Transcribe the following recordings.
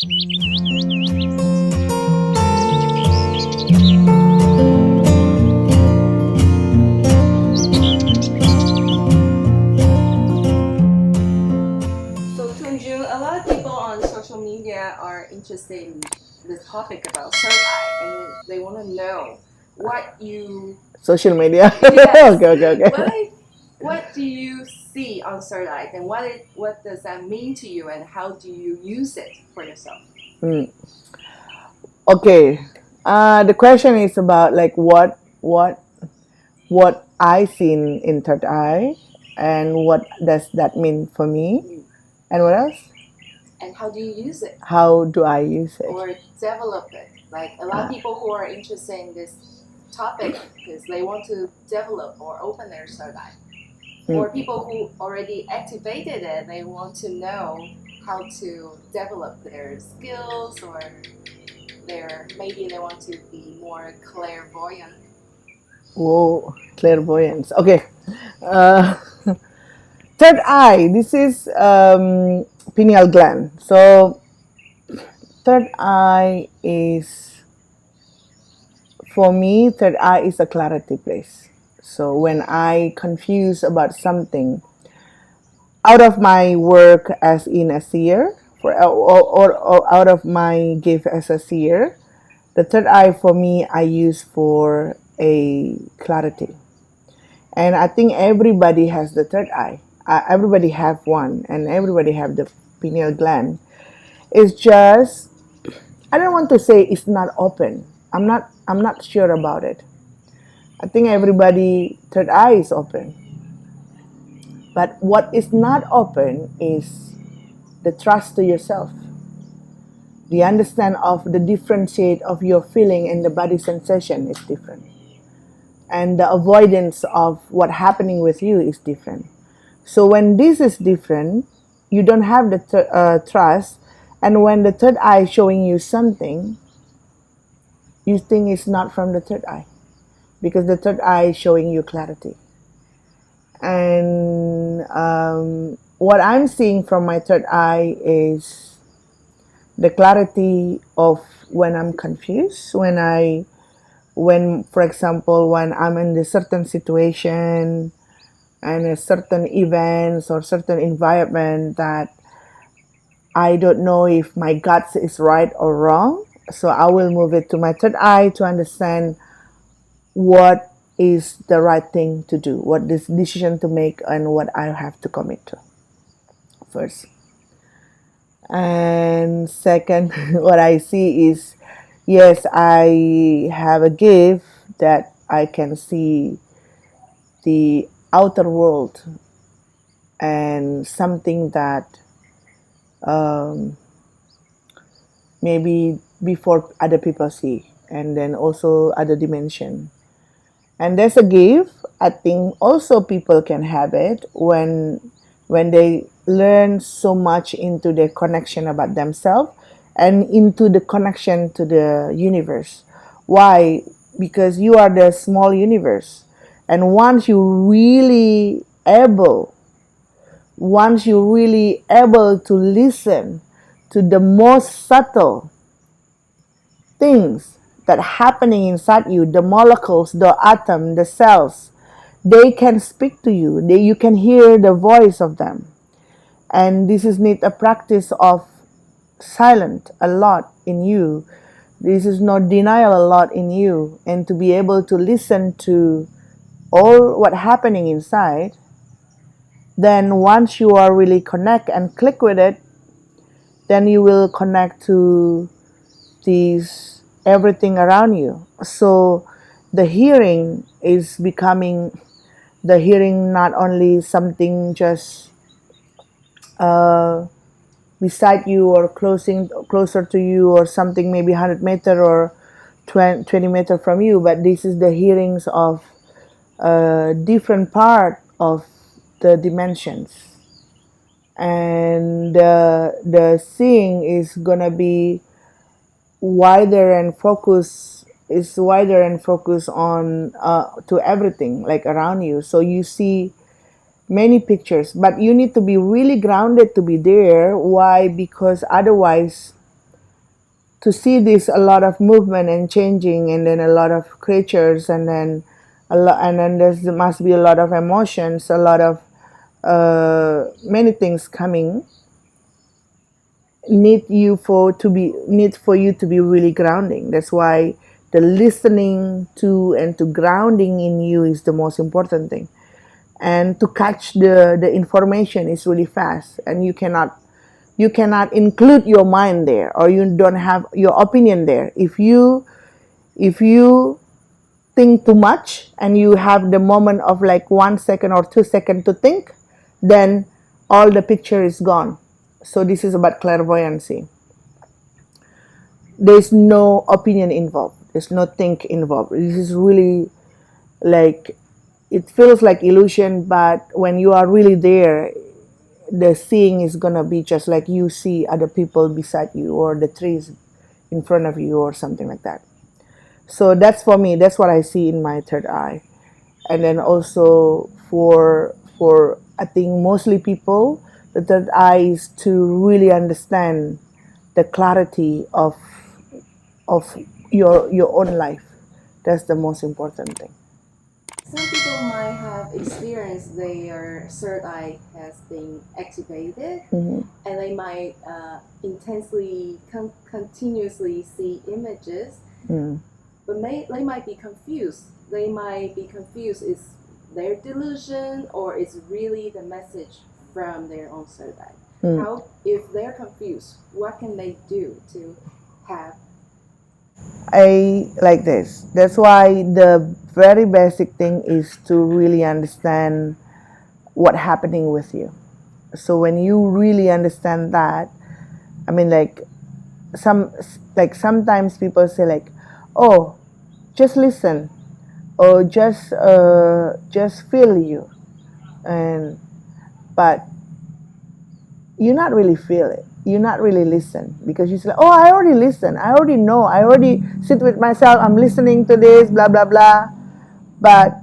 So Tunjung, a lot of people on social media are interested in the topic about third eye, and they want to know what you Social media. yes, Okay. what do you see on third eye, and what does that mean to you, and how do you use it for yourself? Okay. The question is about like what I seen in third eye, and what does that mean for me, and what else? And how do you use it How do I use it? or develop it? Like a lot of people who are interested in this topic because they want to develop or open their third eye. Or people who already activated it, they want to know how to develop their skills, or maybe they want to be more clairvoyant. Whoa, clairvoyance. Okay. Uh, third eye. This is pineal gland. So third eye is, for me, third eye is a clarity place. So when I confuse about something, out of my work as in a seer, or out of my gift as a seer, the third eye for me I use for a clarity. And I think everybody has the third eye. Everybody have one, and everybody have the pineal gland. It's just, I don't want to say it's not open. I'm not sure about it. I think everybody third eye is open. But what is not open is the trust to yourself. The understand of the differentiate of your feeling and the body sensation is different. And the avoidance of what happening with you is different. So when this is different, you don't have the trust, and when the third eye is showing you something, you think it's not from the third eye, because the third eye is showing you clarity. And what I'm seeing from my third eye is the clarity of when I'm confused, when for example, when I'm in a certain situation and a certain events or certain environment that I don't know if my guts is right or wrong. So I will move it to my third eye to understand what is the right thing to do, what this decision to make, and what I have to commit to first. And second, what I see is, yes, I have a gift that I can see the outer world and something that maybe before other people see, and then also other dimension. And there's a gift, I think also people can have it when they learn so much into their connection about themselves and into the connection to the universe. Why? Because you are the small universe. And once you're really able to listen to the most subtle things that happening inside you, the molecules, the atom, the cells, they can speak to you. You can hear the voice of them. And this is need a practice of silent a lot in you. This is not denial a lot in you, and to be able to listen to all what happening inside. Then once you are really connect and click with it, then you will connect to these everything around you. So the hearing is becoming the hearing not only something just beside you or closer to you, or something maybe 100 meter or 20 meter from you, but this is the hearings of different part of the dimensions. And the seeing is gonna be wider and focus on to everything like around you. So you see many pictures, but you need to be really grounded to be there. Why? Because otherwise to see this a lot of movement and changing, and then a lot of creatures, and then and then there must be a lot of emotions, a lot of many things coming, need for you to be really grounding. That's why the listening to and to grounding in you is the most important thing. And to catch the information is really fast, and you cannot include your mind there, or you don't have your opinion there. If you think too much and you have the moment of like 1 second or 2 seconds to think, then all the picture is gone. So this is about clairvoyancy. There's no opinion involved, there's no think involved. This is really like, it feels like illusion, but when you are really there, the seeing is gonna be just like you see other people beside you, or the trees in front of you, or something like that. So that's, for me, that's what I see in my third eye. And then also for I think mostly people, the third eye is to really understand the clarity of your own life. That's the most important thing. Some people might have experienced their third eye has been activated, Mm-hmm. and they might intensely, continuously see images, but they might be confused. They might be confused, is their delusion or is really the message from their own third eye? How, if they're confused, what can they do to have? I like this. That's why the very basic thing is to really understand what's happening with you. So when you really understand that, I mean, like sometimes people say like, oh, just listen, or just feel you, and but you not really feel it, you not really listen, because you say, oh, I already listen, I already know, I already sit with myself, I'm listening to this, blah blah blah. But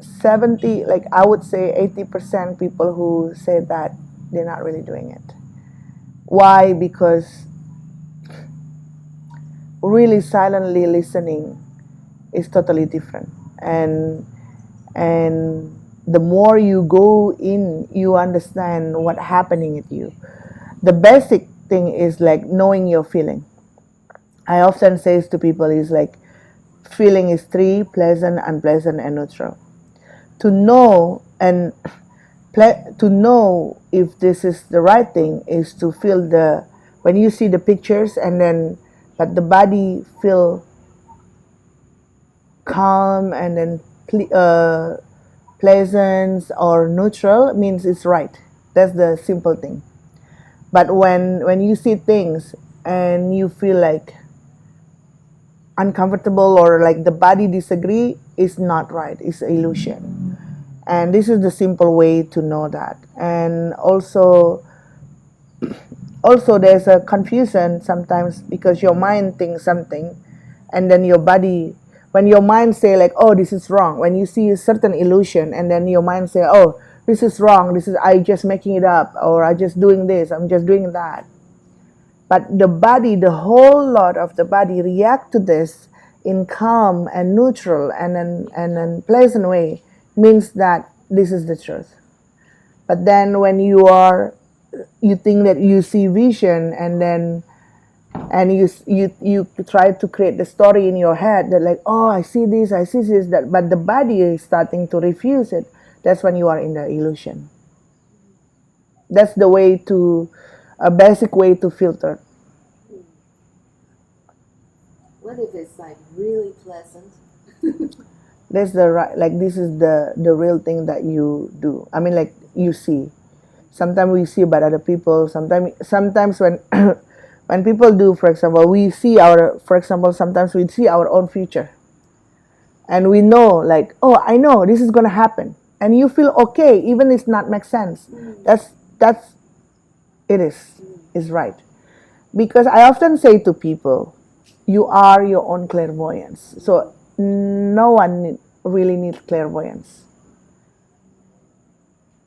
70, like I would say 80% people who say that, they're not really doing it. Why? Because really silently listening is totally different. And the more you go in, you understand what's happening with you. The basic thing is like knowing your feeling. I often say to people is like, feeling is three: pleasant, unpleasant, and neutral. To know and to know if this is the right thing is to feel the, when you see the pictures, and then but the body feel calm, and then pleasant or neutral, means it's right. That's the simple thing. But when you see things and you feel like uncomfortable, or like the body disagree, is not right, it's illusion. And this is the simple way to know that. And also there's a confusion sometimes, because your mind thinks something, and then your body, when your mind say like, oh, this is wrong, when you see a certain illusion, and then your mind say, oh, this is wrong, this is, I just making it up, or I just doing this, I'm just doing that. But the body, the whole lot of the body react to this in calm and neutral and then pleasant way, means that this is the truth. But then when you think that you see vision, and then and you try to create the story in your head that like, oh, I see this, that, but the body is starting to refuse it. That's when you are in the illusion. That's the way to, a basic way to filter. What if it's like really pleasant? That's the right, like this is the real thing that you do. I mean, like you see. Sometimes we see about other people. Sometimes when when people do, for example, we see our, for example, sometimes we see our own future, and we know like, oh, I know this is gonna happen, and you feel okay, even if it's not make sense. That's it is right, because I often say to people, you are your own clairvoyance. So no one really needs clairvoyance.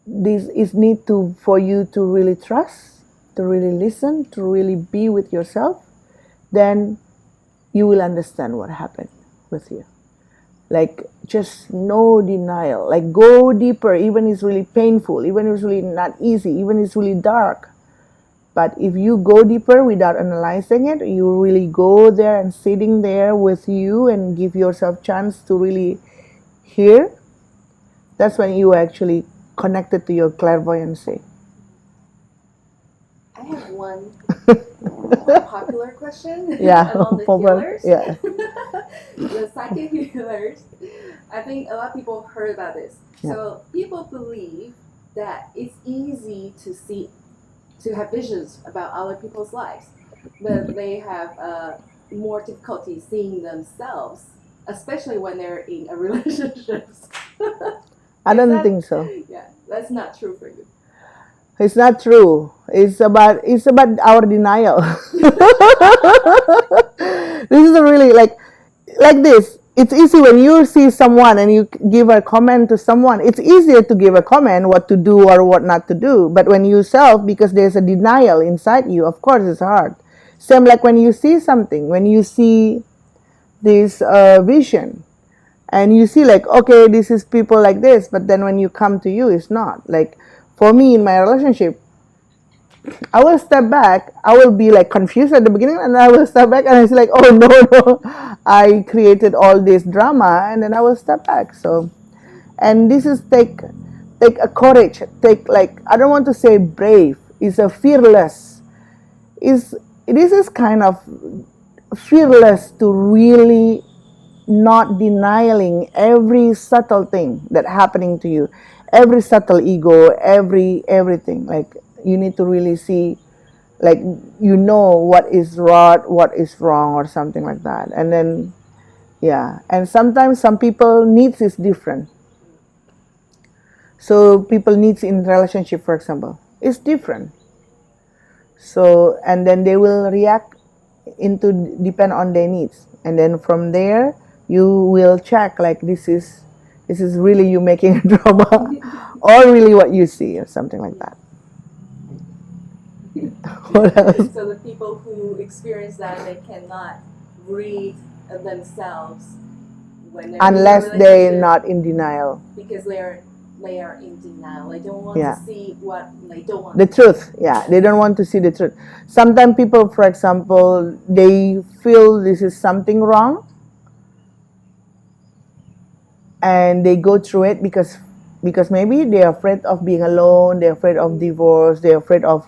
This is need to, for you to really trust to really listen, to really be with yourself, then you will understand what happened with you. Like, just no denial. Like, go deeper, even if it's really painful, even if it's really not easy, even if it's really dark. But if you go deeper without analyzing it, you really go there and sitting there with you and give yourself chance to really hear, that's when you actually connected to your clairvoyancy. I have one popular question Yeah, among the popular, healers. yeah. The psychic healers. I think a lot of people heard about this. Yeah. So people believe that it's easy to have visions about other people's lives, but they have more difficulty seeing themselves, especially when they're in a relationship. I don't think so. Yeah, that's not true for you. It's not true. It's about our denial. This is really like this. It's easy when you see someone and you give a comment to someone. It's easier to give a comment what to do or what not to do. But when you self, because there's a denial inside you, of course it's hard. Same like when you see something, when you see this vision, and you see like, okay, this is people like this, but then when you come to you, it's not. Like for me in my relationship, I will step back. I will be like confused at the beginning, and I will step back and I say like, oh no, I created all this drama, and then I will step back. So, and this is take a courage. Take like, I don't want to say brave. It's a fearless. This is kind of fearless to really not denying every subtle thing that happening to you, every subtle ego, everything. Like you need to really see, like you know what is right, what is wrong, or something like that. And then yeah, and sometimes some people needs is different. So people needs in relationship, for example, is different. So and then they will react into depend on their needs, and then from there you will check like this is really you making a drama or really what you see or something like that. What else? So the people who experience that, they cannot read themselves when they're Unless in a they're relationship not in denial. because they are in denial. They don't want Yeah. to see what they don't want. The truth, yeah, they don't want to see the truth. Sometimes people, for example, they feel this is something wrong, and they go through it because maybe they're afraid of being alone, they're afraid of divorce, they're afraid of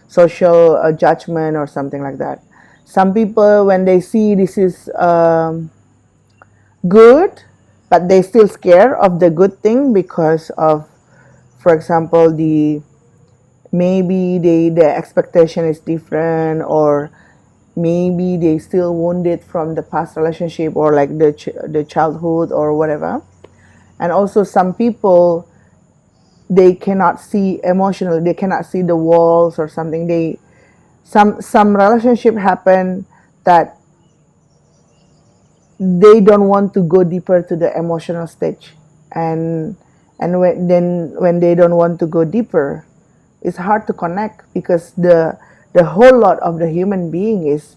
social judgment or something like that. Some people, when they see this is good, but they still scared of the good thing because of, for example, maybe the expectation is different, or maybe they still wounded from the past relationship or like the childhood or whatever. And also some people, they cannot see emotionally, they cannot see the walls or something. Some relationship happen that they don't want to go deeper to the emotional stage, and when they don't want to go deeper, it's hard to connect because the whole lot of the human being is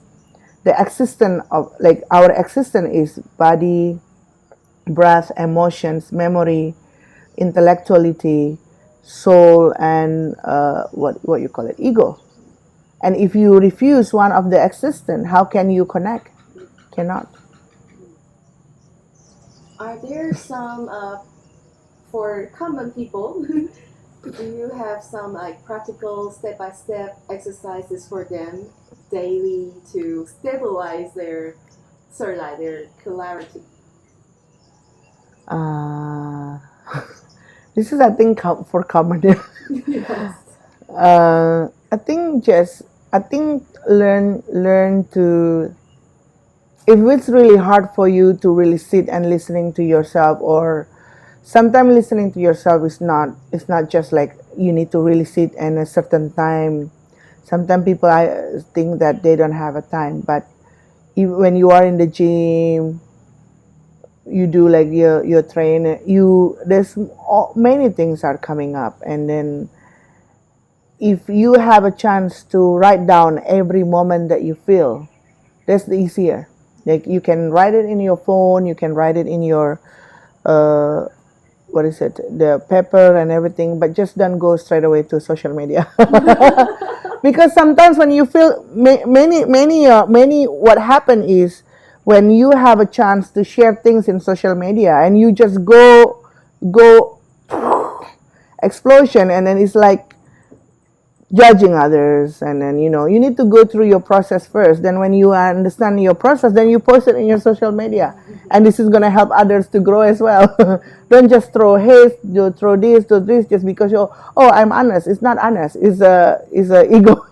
the existence of, like our existence is body, breath, emotions, memory, intellectuality, soul, and what you call it, ego. And if you refuse one of the existence, how can you connect? Cannot. Are there some for common people? Do you have some like practical step-by-step exercises for them daily to stabilize their third eye, their clarity? This is, I think, for common. Yes. I think learn to, if it's really hard for you to really sit and listening to yourself, or sometimes listening to yourself is not, it's not just like you need to really sit in a certain time. Sometimes people, I think that they don't have a time, but when you are in the gym, you do like your train, you there's many things are coming up, and then if you have a chance to write down every moment that you feel, that's the easier. Like you can write it in your phone, you can write it in your what is it, the paper and everything, but just don't go straight away to social media. Because sometimes when you feel many what happen is when you have a chance to share things in social media and you just go explosion, and then it's like judging others, and then you need to go through your process first. Then when you understand your process, then you post it in your social media, and this is going to help others to grow as well. Don't just throw hate, you throw this just because I'm honest. It's not honest, it's a ego.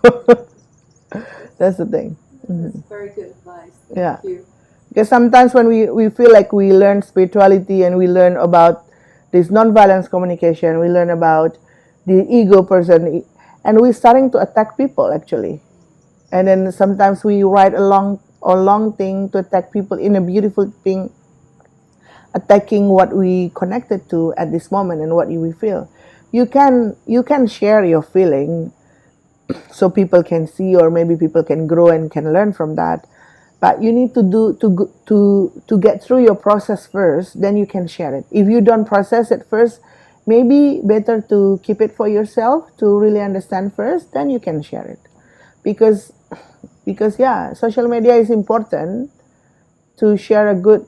That's the thing. That's very good advice. Yeah. Thank you. Because sometimes when we feel like we learn spirituality and we learn about this nonviolence communication, we learn about the ego person, and we're starting to attack people actually. And then sometimes we write a long thing to attack people in a beautiful thing, attacking what we connected to at this moment and what we feel. You can share your feeling so people can see, or maybe people can grow and can learn from that. But you need to get through your process first, then you can share it. If you don't process it first, maybe better to keep it for yourself to really understand first, then you can share it. Because yeah, social media is important to share a good.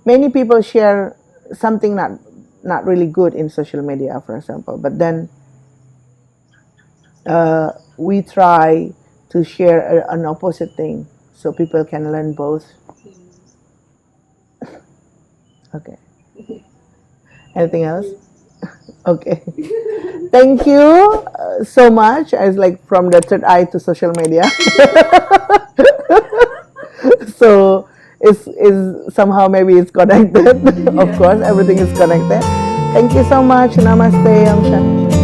Many people share something not really good in social media, for example, but then we try to share an opposite thing so people can learn both. Okay. Anything else? Okay. Thank you so much. As like from the third eye to social media. So it's somehow maybe it's connected. Of course, everything is connected. Thank you so much. Namaste, Aung Shanti.